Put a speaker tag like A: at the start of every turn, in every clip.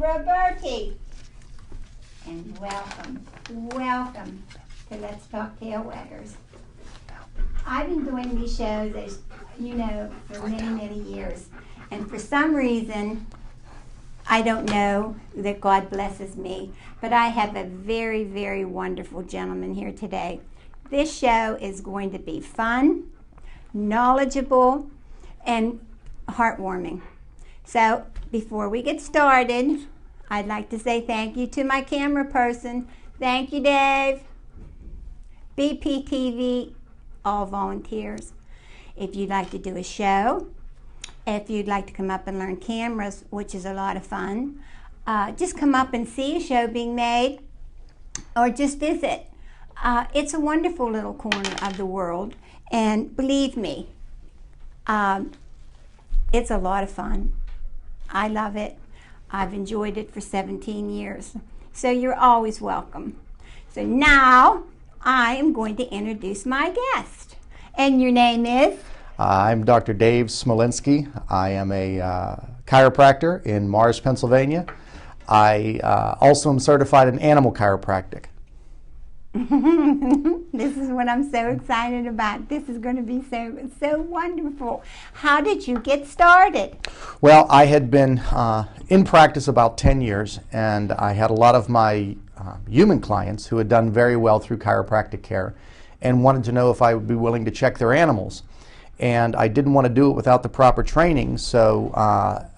A: Roberti. And welcome to Let's Talk Tail Waggers. I've been doing these shows, as you know, for many years. And for some reason, I don't know that God blesses me, but I have a very wonderful gentleman here today. This show is going to be fun, knowledgeable, and heartwarming. So before we get started, I'd like to say thank you to my camera person. Thank you, Dave. BPTV, all volunteers. If you'd like to do a show, if you'd like to come up and learn cameras, which is a lot of fun, just come up and see a show being made, or just visit. It's a wonderful little corner of the world, and believe me, it's a lot of fun. I love it. I've enjoyed it for 17 years. So you're always welcome. So now I am going to introduce my guest. And your name is?
B: I'm Dr. Dave Smolinski. I am a chiropractor in Mars, Pennsylvania. I also am certified in animal chiropractic.
A: This is what I'm so excited about. This is going to be so wonderful. How did you get started?
B: Well, I had been in practice about 10 years, and I had a lot of my human clients who had done very well through chiropractic care and wanted to know if I would be willing to check their animals. And I didn't want to do it without the proper training, so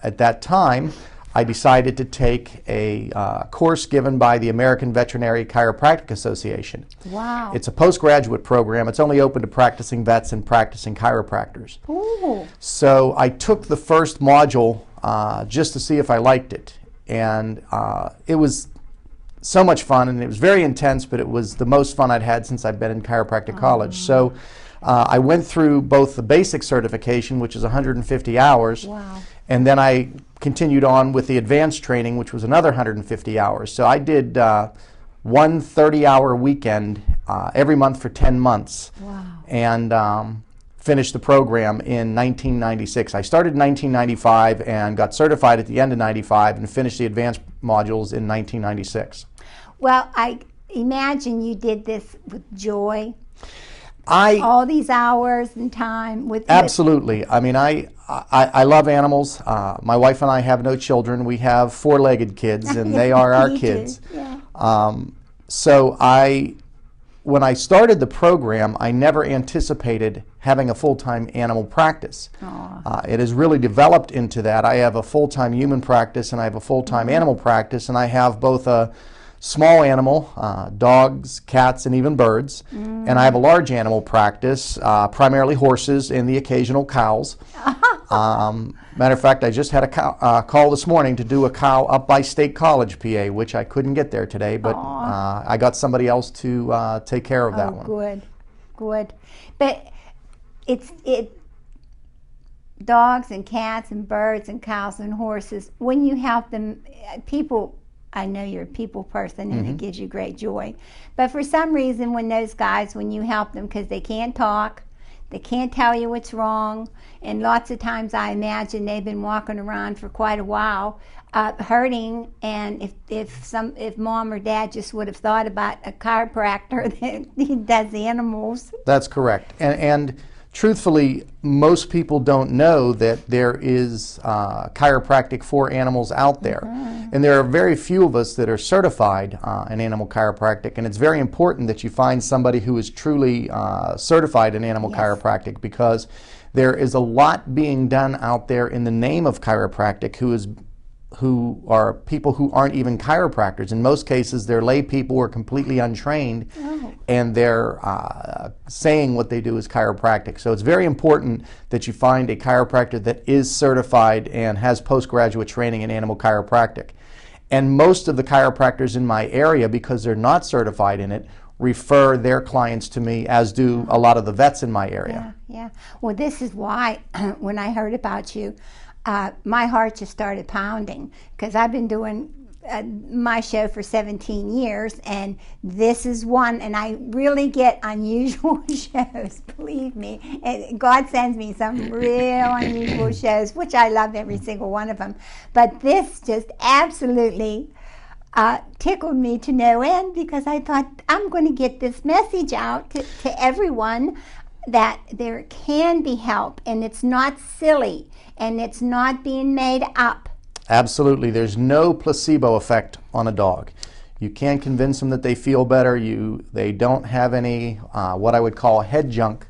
B: at that time I decided to take a course given by the American Veterinary Chiropractic Association.
A: Wow.
B: It's a postgraduate program. It's only open to practicing vets and practicing chiropractors.
A: Ooh.
B: So I took the first module just to see if I liked it. And it was so much fun, and it was very intense, but it was the most fun I'd had since I've been in chiropractic college. So I went through both the basic certification, which is 150 hours,
A: wow,
B: and then I continued on with the advanced training, which was another 150 hours. So I did one 30-hour weekend every month for 10 months,
A: wow,
B: and finished the program in 1996. I started in 1995 and got certified at the end of 95 and finished the advanced modules in 1996.
A: Well, I imagine you did this with joy.
B: All
A: these hours and time with
B: absolutely. I mean, I love animals. My wife and I have no children. We have four-legged kids, and they are our kids.
A: Yeah.
B: So when I started the program, I never anticipated having a full-time animal practice. It has really developed into that. I have a full-time human practice, and I have a full-time animal practice, and I have both a small animal, dogs, cats, and even birds. And I have a large animal practice, primarily horses and the occasional cows. Matter of fact, I just had a call this morning to do a cow up by State College, PA, which I couldn't get there today, but I got somebody else to take care of that one.
A: Good. But dogs and cats and birds and cows and horses, when you help them, people, I know you're a people person, and it gives you great joy. But for some reason, when you help them, because they can't talk, they can't tell you what's wrong, and lots of times I imagine they've been walking around for quite a while, hurting. And if mom or dad just would have thought about a chiropractor that does animals.
B: That's correct. And truthfully, most people don't know that there is chiropractic for animals out there. And there are very few of us that are certified in animal chiropractic, and it's very important that you find somebody who is truly certified in animal chiropractic, because there is a lot being done out there in the name of chiropractic who are people who aren't even chiropractors. In most cases, they're lay people who are completely untrained, and they're saying what they do is chiropractic. So it's very important that you find a chiropractor that is certified and has postgraduate training in animal chiropractic. And most of the chiropractors in my area, because they're not certified in it, refer their clients to me, as do a lot of the vets in my area.
A: Yeah. Well, this is why when I heard about you, my heart just started pounding, because I've been doing my show for 17 years, and this is one, and I really get unusual shows, believe me. And God sends me some real unusual shows, which I love every single one of them. But this just absolutely tickled me to no end, because I thought, I'm going to get this message out to everyone that there can be help, and it's not silly, and it's not being made up.
B: Absolutely. There's no placebo effect on a dog. You can't convince them that they feel better. They don't have any what I would call head junk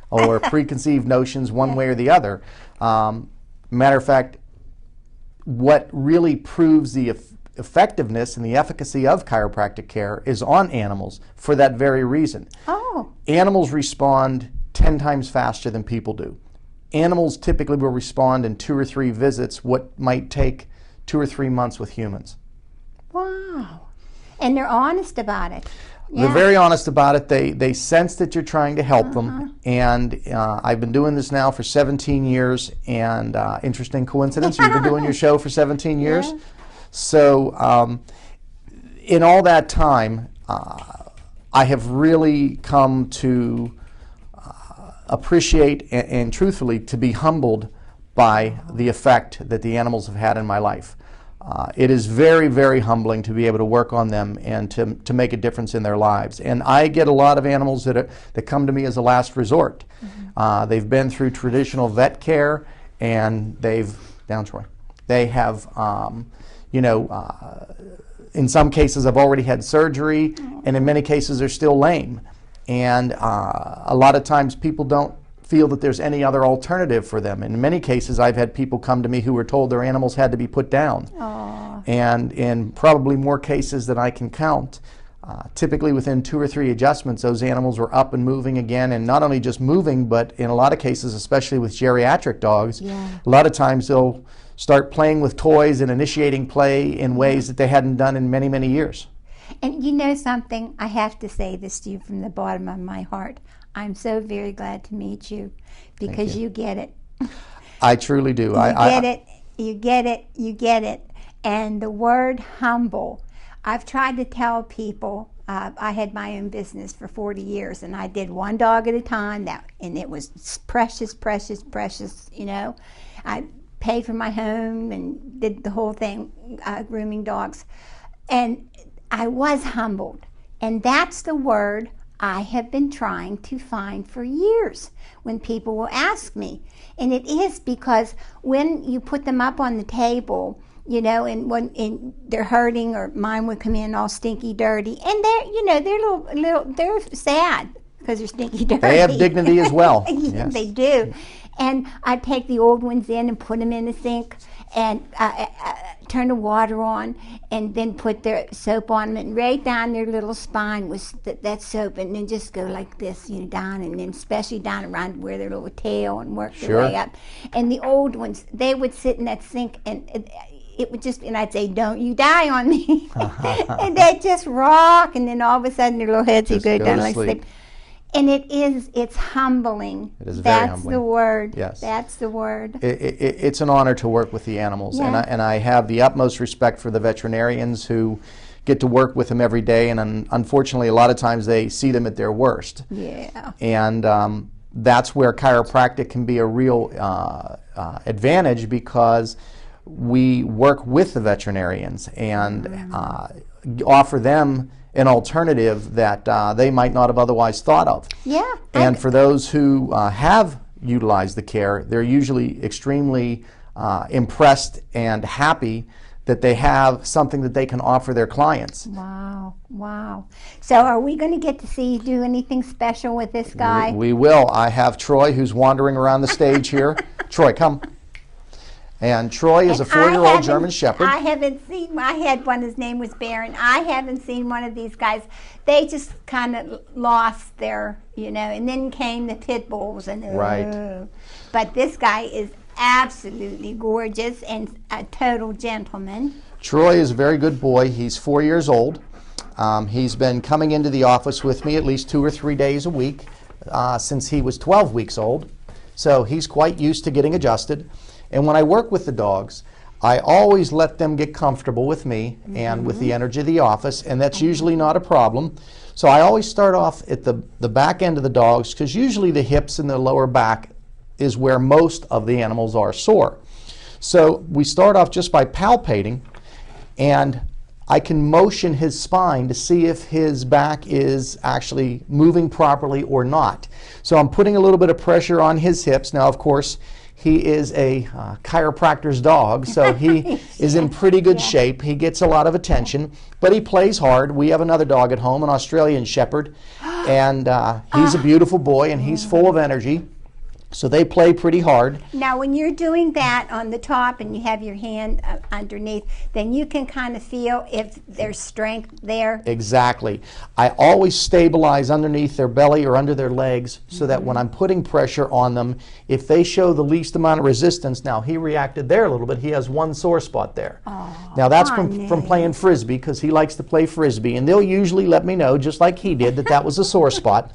B: or preconceived notions one way or the other. Matter of fact, what really proves the effectiveness and the efficacy of chiropractic care is on animals for that very reason.
A: Oh.
B: Animals respond 10 times faster than people do. Animals typically will respond in 2 or 3 visits what might take 2 or 3 months with humans.
A: Wow. And they're honest about it. Yeah.
B: They're very honest about it. They sense that you're trying to help them. And I've been doing this now for 17 years. And interesting coincidence, you've been doing your show for 17 years.
A: Yeah.
B: So in all that time, I have really come to appreciate and truthfully to be humbled by the effect that the animals have had in my life. It is very, very humbling to be able to work on them and to make a difference in their lives. And I get a lot of animals that come to me as a last resort. Mm-hmm. They've been through traditional vet care, and they have, in some cases have already had surgery, and in many cases they're still lame. And a lot of times people don't feel that there's any other alternative for them. In many cases, I've had people come to me who were told their animals had to be put down.
A: Aww.
B: And in probably more cases than I can count, typically within 2 or 3 adjustments, those animals were up and moving again, and not only just moving, but in a lot of cases, especially with geriatric dogs,
A: yeah.
B: a lot of times they'll start playing with toys and initiating play in ways that they hadn't done in many, many years.
A: And you know something? I have to say this to you from the bottom of my heart. I'm so very glad to meet you, because you get it.
B: I truly do.
A: You get it. And the word humble, I've tried to tell people, I had my own business for 40 years, and I did one dog at a time, and it was precious, precious, precious, I paid for my home and did the whole thing, grooming dogs. And I was humbled, and that's the word I have been trying to find for years when people will ask me. And it is because when you put them up on the table, and they're hurting, or mine would come in all stinky, dirty, and they're sad because they're stinky, dirty.
B: They have dignity as well.
A: Yes. They do. And I'd take the old ones in and put them in the sink and turn the water on, and then put their soap on them, and right down their little spine was that soap, and then just go like this, down, and then especially down around where their little tail, and work their way up. And the old ones, they would sit in that sink, and it would just, and I'd say, "Don't you die on me," and they'd just rock, and then all of a sudden their little heads would go down like sleep. And it's humbling.
B: It is very
A: humbling. That's the word.
B: Yes.
A: That's the word.
B: It's an honor to work with the animals.
A: Yeah.
B: And I have the utmost respect for the veterinarians who get to work with them every day. And unfortunately, a lot of times they see them at their worst.
A: Yeah.
B: And that's where chiropractic can be a real advantage, because we work with the veterinarians and offer them an alternative that they might not have otherwise thought of.
A: Yeah.
B: And for those who have utilized the care, they're usually extremely impressed and happy that they have something that they can offer their clients.
A: Wow, wow. So are we going to get to see you do anything special with this guy?
B: We will. I have Troy, who's wandering around the stage here. Troy, come. And Troy is a 4-year-old German Shepherd.
A: I had one, his name was Baron. I haven't seen one of these guys. They just kind of lost their, and then came the pit bulls.
B: Right.
A: But this guy is absolutely gorgeous and a total gentleman.
B: Troy is a very good boy. He's 4 years old. He's been coming into the office with me at least 2 or 3 days a week since he was 12 weeks old. So he's quite used to getting adjusted. And when I work with the dogs, I always let them get comfortable with me and with the energy of the office, and that's usually not a problem. So I always start off at the back end of the dogs, because usually the hips and the lower back is where most of the animals are sore. So we start off just by palpating, and I can motion his spine to see if his back is actually moving properly or not. So I'm putting a little bit of pressure on his hips. Now, of course, he is a chiropractor's dog, so he is in pretty good shape. He gets a lot of attention, but he plays hard. We have another dog at home, an Australian Shepherd, and he's a beautiful boy, and he's full of energy. So they play pretty hard.
A: Now, when you're doing that on the top and you have your hand underneath, then you can kind of feel if there's strength there.
B: Exactly. I always stabilize underneath their belly or under their legs so that when I'm putting pressure on them, if they show the least amount of resistance, now he reacted there a little bit. He has one sore spot there.
A: Oh,
B: now that's from playing Frisbee, because he likes to play Frisbee, and they'll usually let me know, just like he did, that that was a sore spot.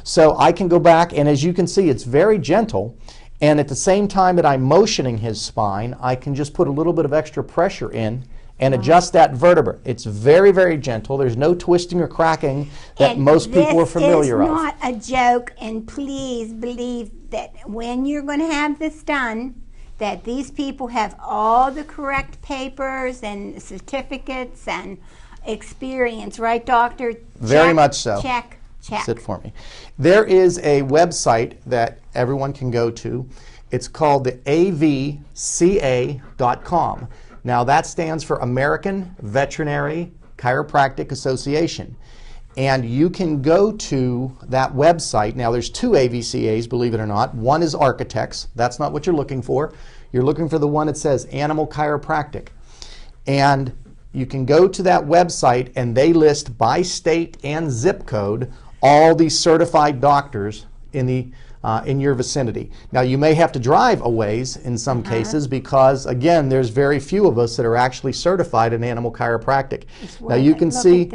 B: So I can go back, and as you can see, it's very gentle, and at the same time that I'm motioning his spine, I can just put a little bit of extra pressure in and adjust that vertebra. It's very, very gentle. There's no twisting or cracking that most people are familiar
A: with.
B: of.
A: This is not a joke, and please believe that when you're going to have this done, that these people have all the correct papers and certificates and experience, right, doctor?
B: Very much so.
A: Check.
B: Sit for me. There is a website that everyone can go to. It's called the avca.com. Now that stands for American Veterinary Chiropractic Association. And you can go to that website. Now there's two AVCAs, believe it or not. One is Architects. That's not what you're looking for. You're looking for the one that says Animal Chiropractic. And you can go to that website, and they list by state and zip code all these certified doctors in your vicinity. Now you may have to drive a ways in some cases, because again, there's very few of us that are actually certified in animal chiropractic. Now you can see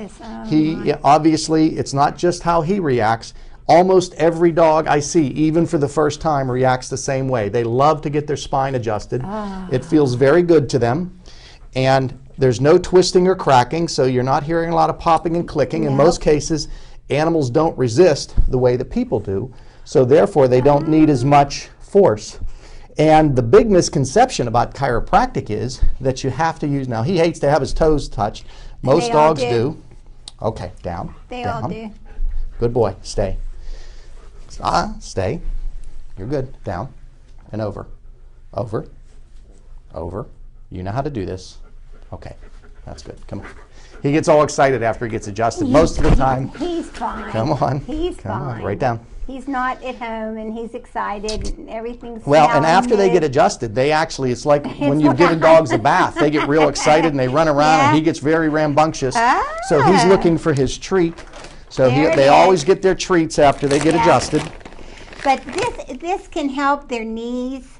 B: obviously it's not just how he reacts. Almost every dog I see, even for the first time, reacts the same way. They love to get their spine adjusted. It feels very good to them, and there's no twisting or cracking, so you're not hearing a lot of popping and clicking. In most cases, animals don't resist the way that people do, so therefore they don't need as much force. And the big misconception about chiropractic is that you have to use, now he hates to have his toes touched. Most dogs do. Okay, down.
A: They
B: down.
A: all do.
B: Good boy, stay. Stay. You're good. Down and over. Over. Over. You know how to do this. Okay, that's good. Come on. He gets all excited after he gets adjusted. Most of the time.
A: He's fine.
B: Come on.
A: He's
B: Come
A: fine.
B: on. Right down.
A: He's not at home, and he's excited, and everything's
B: well, and after they get adjusted, they actually, it's like when you've given dogs a bath. They get real excited, and they run around, and he gets very rambunctious. So he's looking for his treat. So they always get their treats after they get adjusted.
A: But this can help their knees.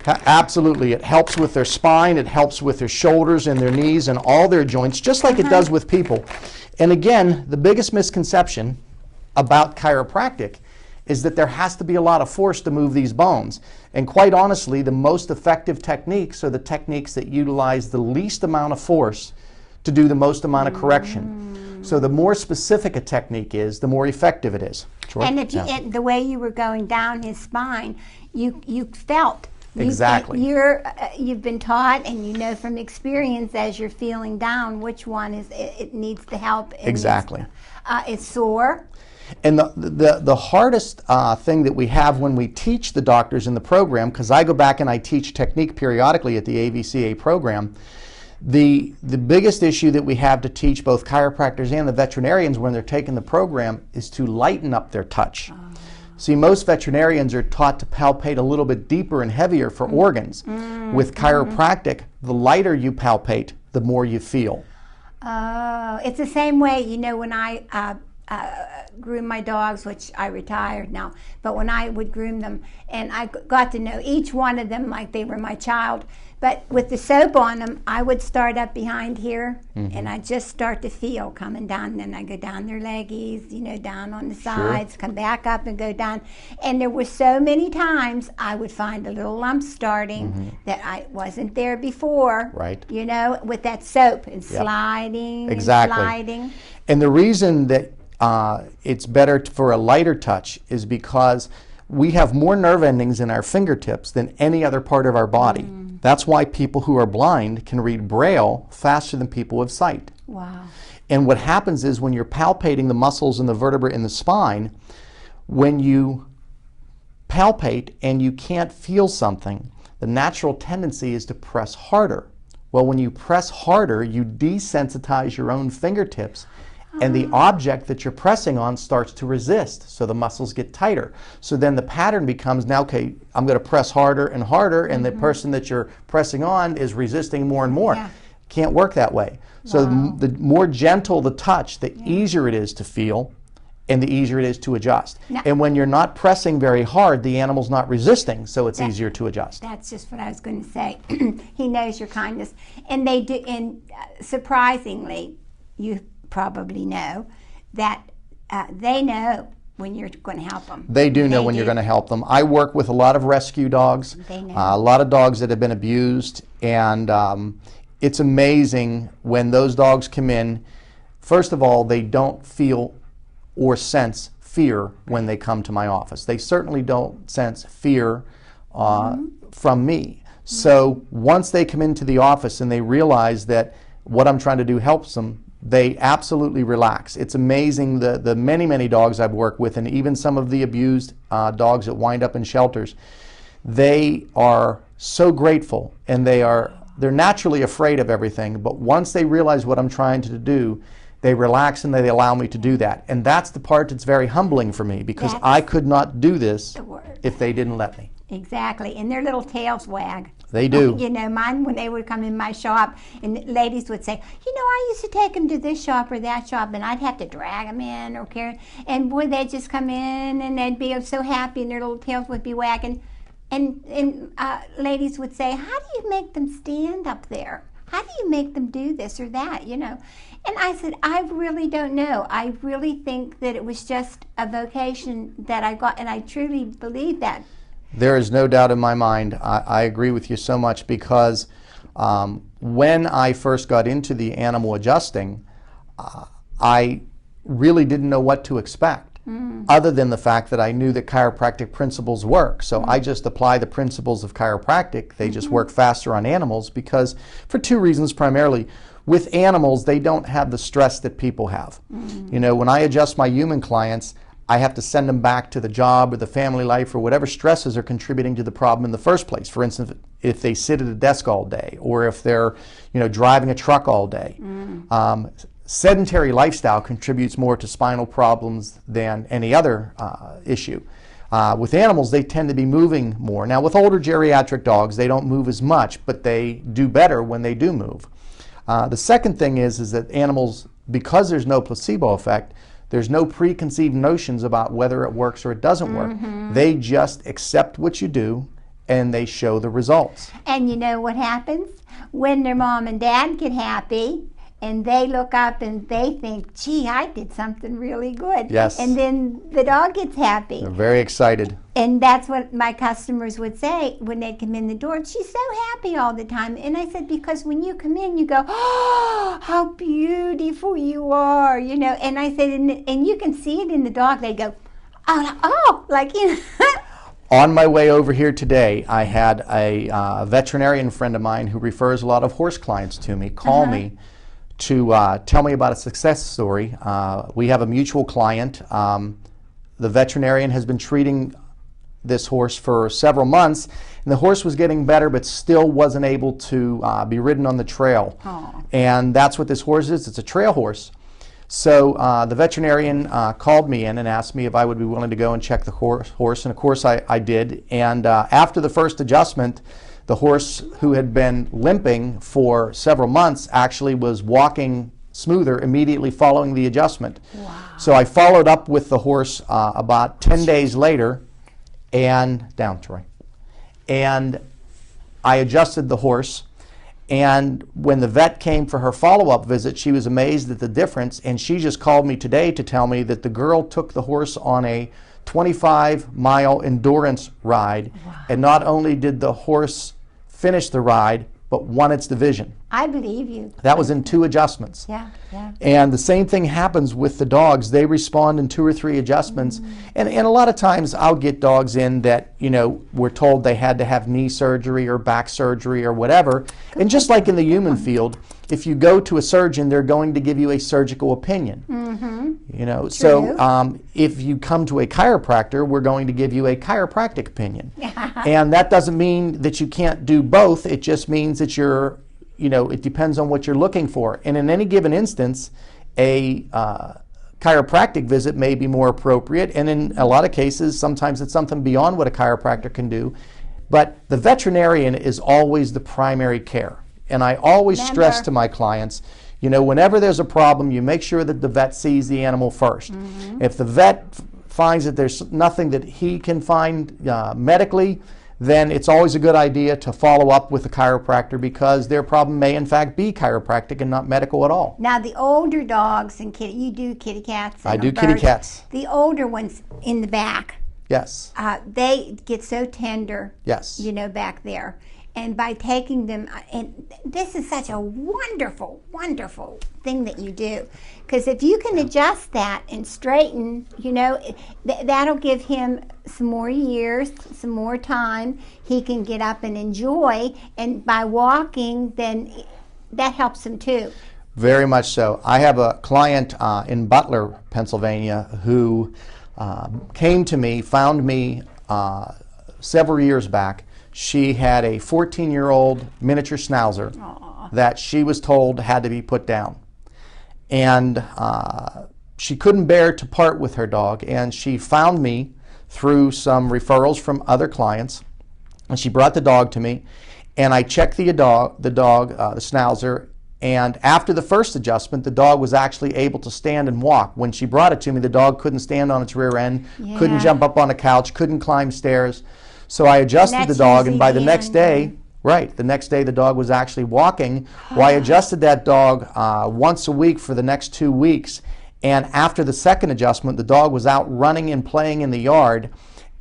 B: Absolutely. It helps with their spine, it helps with their shoulders and their knees and all their joints, just like it does with people. And again, the biggest misconception about chiropractic is that there has to be a lot of force to move these bones. And quite honestly, the most effective techniques are the techniques that utilize the least amount of force to do the most amount of correction. So the more specific a technique is, the more effective it is. Troy?
A: And if the way you were going down his spine, you felt.
B: Exactly.
A: You've been taught, and you know from experience as you're feeling down which one it needs to help.
B: Exactly.
A: It's sore.
B: And the hardest thing that we have when we teach the doctors in the program, because I go back and I teach technique periodically at the AVCA program, the biggest issue that we have to teach both chiropractors and the veterinarians when they're taking the program is to lighten up their touch. See, most veterinarians are taught to palpate a little bit deeper and heavier for organs. With chiropractic, the lighter you palpate, the more you feel.
A: Oh, it's the same way, you know, when I groom my dogs, which I retired now, but when I would groom them, and I got to know each one of them like they were my child. But with the soap on them, I would start up behind here, and I just start to feel coming down, and then I go down their leggies, you know, down on the sides, come back up and go down. And there were so many times I would find a little lump starting that I wasn't there before,
B: Right.
A: you know, with that soap and sliding
B: Exactly.
A: and sliding.
B: And the reason that it's better for a lighter touch is because we have more nerve endings in our fingertips than any other part of our body. That's why people who are blind can read Braille faster than people with sight.
A: Wow.
B: And what happens is when you're palpating the muscles and the vertebrae in the spine, when you palpate and you can't feel something, the natural tendency is to press harder. Well, when you press harder, you desensitize your own fingertips, and the object that you're pressing on starts to resist, so the muscles get tighter. So then the pattern becomes, now, okay, I'm going to press harder and harder, and the person that you're pressing on is resisting more and more.
A: Yeah.
B: Can't work that way. So the more gentle the touch, the easier it is to feel, and the easier it is to adjust.
A: Now,
B: and when you're not pressing very hard, the animal's not resisting, so it's easier to adjust.
A: That's just what I was going to say. He knows your kindness. And they do, and surprisingly, you probably know that they know when you're going to help them.
B: They do know when you're going to help them. I work with a lot of rescue dogs,
A: They know.
B: a lot of dogs that have been abused, and it's amazing when those dogs come in. First of all, they don't feel or sense fear when they come to my office. They certainly don't sense fear from me. So once they come into the office and they realize that what I'm trying to do helps them, they absolutely relax. It's amazing the many, many dogs I've worked with, and even some of the abused dogs that wind up in shelters. They are so grateful, and they're naturally afraid of everything, but once they realize what I'm trying to do, they relax and they allow me to do that. And that's the part that's very humbling for me, because I could not do this
A: the word.
B: if they didn't let me.
A: Exactly. And their little tails wag.
B: They do.
A: You know, mine, when they would come in my shop, and ladies would say, you know, I used to take them to this shop or that shop, and I'd have to drag them in or carry, and boy, they'd just come in and they'd be so happy, and their little tails would be wagging. And ladies would say, how do you make them stand up there? How do you make them do this or that, you know? And I said, I really don't know. I really think that it was just a vocation that I got, and I truly believe that.
B: There is no doubt in my mind. I agree with you so much, because when I first got into the animal adjusting, I really didn't know what to expect, other than the fact that I knew that chiropractic principles work. So I just apply the principles of chiropractic. They just work faster on animals, because for two reasons primarily. With animals, they don't have the stress that people have. You know, when I adjust my human clients, I have to send them back to the job or the family life or whatever stresses are contributing to the problem in the first place. For instance, if they sit at a desk all day, or if they're, you know, driving a truck all day. Sedentary lifestyle contributes more to spinal problems than any other issue. With animals, they tend to be moving more. Now, with older geriatric dogs, they don't move as much, but they do better when they do move. The second thing is that animals, because there's no placebo effect, there's no preconceived notions about whether it works or it doesn't work. They just accept what you do, and they show the results.
A: And you know what happens? When their mom and dad get happy, and they look up and they think, gee, I did something really good.
B: Yes.
A: And then the dog gets happy.
B: They're very excited.
A: And that's what my customers would say when they'd come in the door. She's so happy all the time. And I said, because when you come in, you go, oh, how beautiful you are, you know. And I said, and you can see it in the dog. They go, oh, like, you know.
B: On my way over here today, I had a veterinarian friend of mine who refers a lot of horse clients to me call me to tell me about a success story. We have a mutual client. The veterinarian has been treating this horse for several months, and the horse was getting better but still wasn't able to be ridden on the trail. And that's what this horse is. It's a trail horse. So the veterinarian called me in and asked me if I would be willing to go and check the horse, and of course I did. And after the first adjustment, the horse, who had been limping for several months, actually was walking smoother immediately following the adjustment. Wow. So I followed up with the horse about 10 days later, and down, Troy. And I adjusted the horse. And when the vet came for her follow-up visit, she was amazed at the difference, and she just called me today to tell me that the girl took the horse on a 25-mile endurance ride. Wow. And not only did the horse finish the ride, but won its division.
A: I believe you.
B: That was in 2 adjustments.
A: Yeah, yeah.
B: And the same thing happens with the dogs. They respond in 2 or 3 adjustments. And a lot of times I'll get dogs in that, you know, we're told they had to have knee surgery or back surgery or whatever. And just like in the human field, if you go to a surgeon, they're going to give you a surgical opinion. You know, so if you come to a chiropractor, we're going to give you a chiropractic opinion. And that doesn't mean that you can't do both. It just means that you're, you know, it depends on what you're looking for. And in any given instance, a chiropractic visit may be more appropriate. And in a lot of cases, sometimes it's something beyond what a chiropractor can do. But the veterinarian is always the primary care. And I always stress to my clients, you know, whenever there's a problem, you make sure that the vet sees the animal first. If the vet finds that there's nothing that he can find medically, then it's always a good idea to follow up with a chiropractor, because their problem may in fact be chiropractic and not medical at all.
A: Now the older dogs and you do kitty cats. And
B: I do
A: birds,
B: kitty cats.
A: The older ones in the back.
B: Yes.
A: They get so tender.
B: Yes.
A: You know, back there. And by taking them, and this is such a wonderful, wonderful thing that you do. Because if you can adjust that and straighten, you know, that'll give him some more years, some more time. He can get up and enjoy. And by walking, then that helps him too.
B: Very much so. I have a client in Butler, Pennsylvania, who came to me, found me several years back. She had a 14-year-old miniature schnauzer that she was told had to be put down. And she couldn't bear to part with her dog, and she found me through some referrals from other clients, and she brought the dog to me, and I checked the schnauzer, and after the first adjustment, the dog was actually able to stand and walk. When she brought it to me, the dog couldn't stand on its rear end, couldn't jump up on a couch, couldn't climb stairs. So I adjusted the dog, and by the next day, the next day the dog was actually walking. Well, I adjusted that dog once a week for the next 2 weeks, and after the second adjustment, the dog was out running and playing in the yard,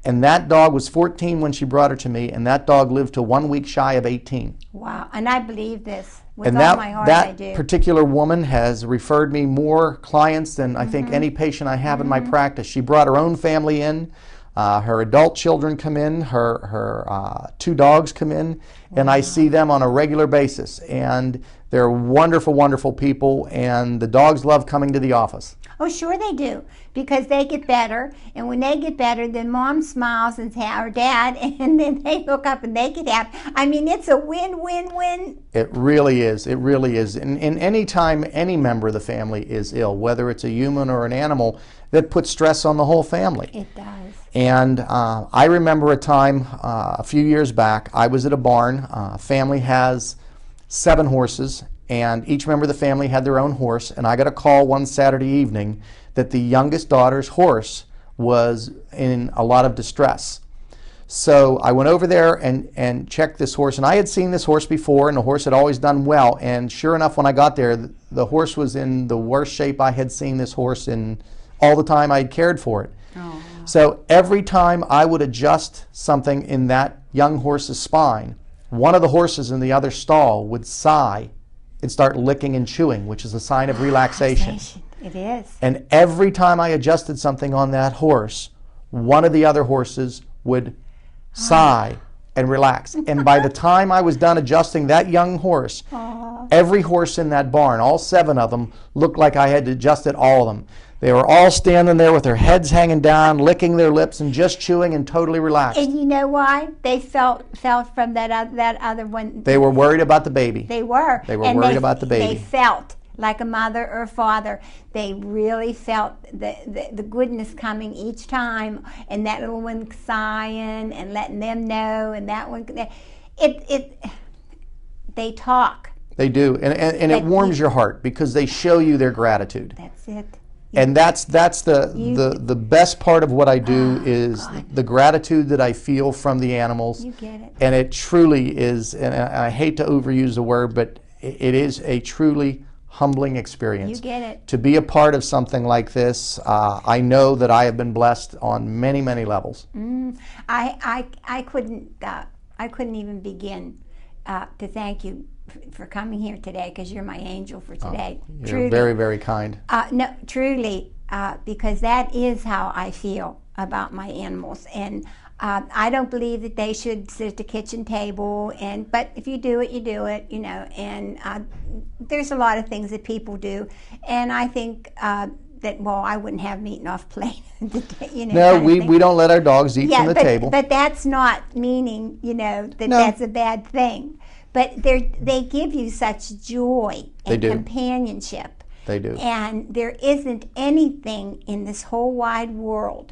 B: and that dog was 14 when she brought her to me, and that dog lived to 1 week shy of 18.
A: Wow, and I believe this. With
B: and
A: all my heart, I do.
B: That particular woman has referred me more clients than I think any patient I have in my practice. She brought her own family in. Her adult children come in, her 2 dogs come in, and I see them on a regular basis. And they're wonderful, wonderful people, and the dogs love coming to the office.
A: Oh, sure they do, because they get better, and when they get better, then Mom smiles and says, or Dad, and then they look up and they get happy. I mean, it's a win-win-win.
B: It really is. It really is. And any time any member of the family is ill, whether it's a human or an animal, that puts stress on the whole family.
A: It does.
B: And I remember a time a few years back, I was at a barn. Family has 7 horses, and each member of the family had their own horse, and I got a call one Saturday evening that the youngest daughter's horse was in a lot of distress. So I went over there and checked this horse, and I had seen this horse before, and the horse had always done well, and sure enough, when I got there, the horse was in the worst shape I had seen this horse in all the time I had cared for it. Oh. So every time I would adjust something in that young horse's spine, one of the horses in the other stall would sigh and start licking and chewing, which is a sign of relaxation.
A: It is.
B: And every time I adjusted something on that horse, one of the other horses would sigh and relax. And by the time I was done adjusting that young horse, every horse in that barn, all 7 of them, looked like I had adjusted all of them. They were all standing there with their heads hanging down, licking their lips, and just chewing and totally relaxed.
A: And you know why? They felt from that other one.
B: They were worried about the baby.
A: They were.
B: They were worried about the baby.
A: They felt like a mother or father. They really felt the goodness coming each time, and that little one sighing and letting them know, and that one. They talk.
B: They do, and it warms your heart because they show you their gratitude.
A: That's it.
B: And that's the best part of what I do is the gratitude that I feel from the animals.
A: You get it.
B: And it truly is, and I hate to overuse the word, but it is a truly humbling experience.
A: You get it.
B: To be a part of something like this, I know that I have been blessed on many, many levels.
A: I couldn't even begin to thank you for coming here today, because you're my angel for today.
B: You're
A: Truly.
B: very, very kind.
A: No, truly, because that is how I feel about my animals, and I don't believe that they should sit at the kitchen table. But if you do it, you do it, you know. And there's a lot of things that people do, and I think that, well, I wouldn't have them eating off plate. You know,
B: no, we don't let our dogs eat from the table.
A: But that's not meaning, you know, that
B: No.
A: that's a bad thing. But they give you such joy and companionship.
B: They do.
A: And there isn't anything in this whole wide world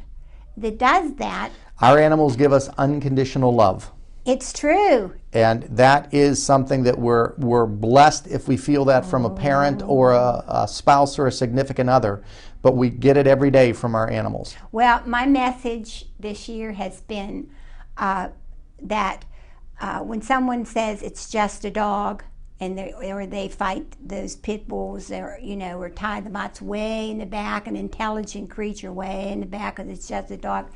A: that does that.
B: Our animals give us unconditional love.
A: It's true.
B: And that is something that we're blessed if we feel that from a parent or a spouse or a significant other. But we get it every day from our animals.
A: Well, my message this year has been that when someone says it's just a dog, and they fight those pit bulls, or tie the mutts way in the back, an intelligent creature way in the back, because it's just a dog.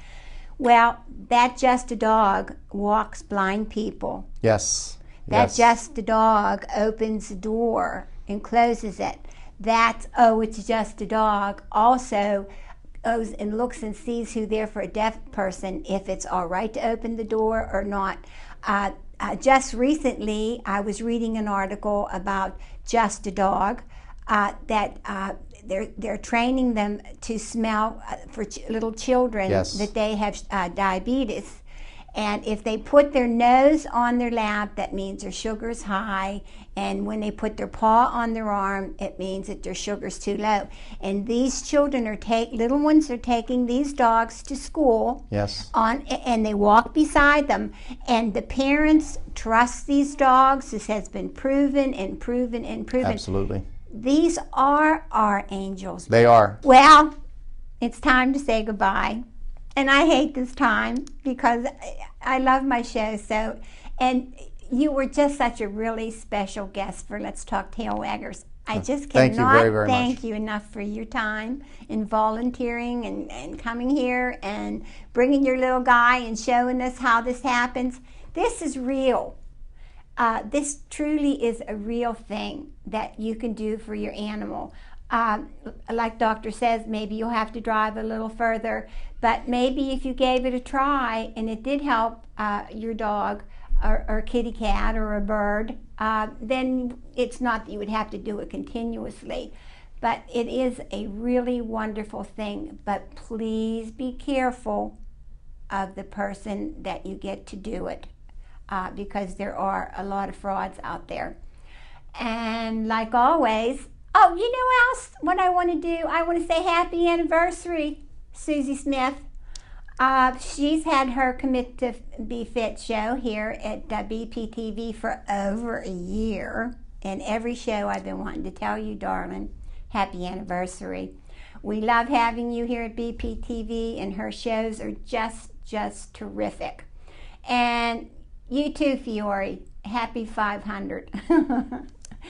A: Well, that just a dog walks blind people.
B: Yes.
A: That just a dog opens the door and closes it. It's just a dog also goes and looks and sees who there for a deaf person, if it's all right to open the door or not. Just recently, I was reading an article about just a dog that they're training them to smell for little children that they have diabetes. And if they put their nose on their lap, that means their sugar's high. And when they put their paw on their arm, it means that their sugar's too low. And these children little ones are taking these dogs to school.
B: Yes.
A: And they walk beside them. And the parents trust these dogs. This has been proven and proven and proven.
B: Absolutely.
A: These are our angels.
B: They are.
A: Well, it's time to say goodbye. And I hate this time because I love my show so. And you were just such a really special guest for Let's Talk Tail Waggers. I just cannot thank you enough for your time in volunteering and coming here and bringing your little guy and showing us how this happens. This is real. This truly is a real thing that you can do for your animal. Like Doctor says, maybe you'll have to drive a little further, but maybe if you gave it a try and it did help your dog or kitty cat or a bird, then it's not that you would have to do it continuously. But it is a really wonderful thing. But please be careful of the person that you get to do it, because there are a lot of frauds out there. And like always, oh, you know else what I want to do? I want to say happy anniversary, Susie Smith. She's had her Commit to Be Fit show here at BPTV for over a year. And every show I've been wanting to tell you, darling, happy anniversary. We love having you here at BPTV, and her shows are just terrific. And you too, Fiore, happy 500.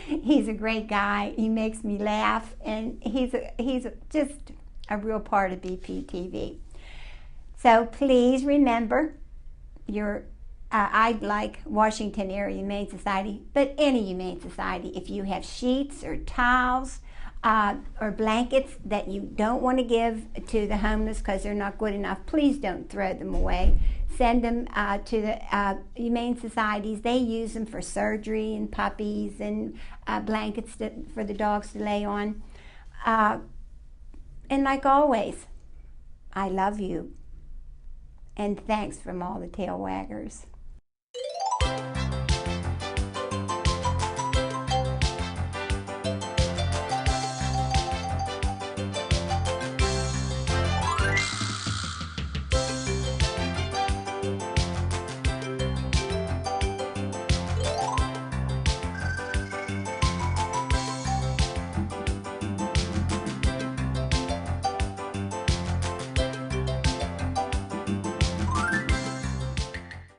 A: He's a great guy. He makes me laugh, and he's just a real part of BPTV. So please remember, I'd like Washington Area Humane Society, but any humane society, if you have sheets or towels or blankets that you don't want to give to the homeless because they're not good enough, please don't throw them away. Send them to the humane societies. They use them for surgery and puppies and blankets for the dogs to lay on. And like always, I love you. And thanks from all the tail waggers.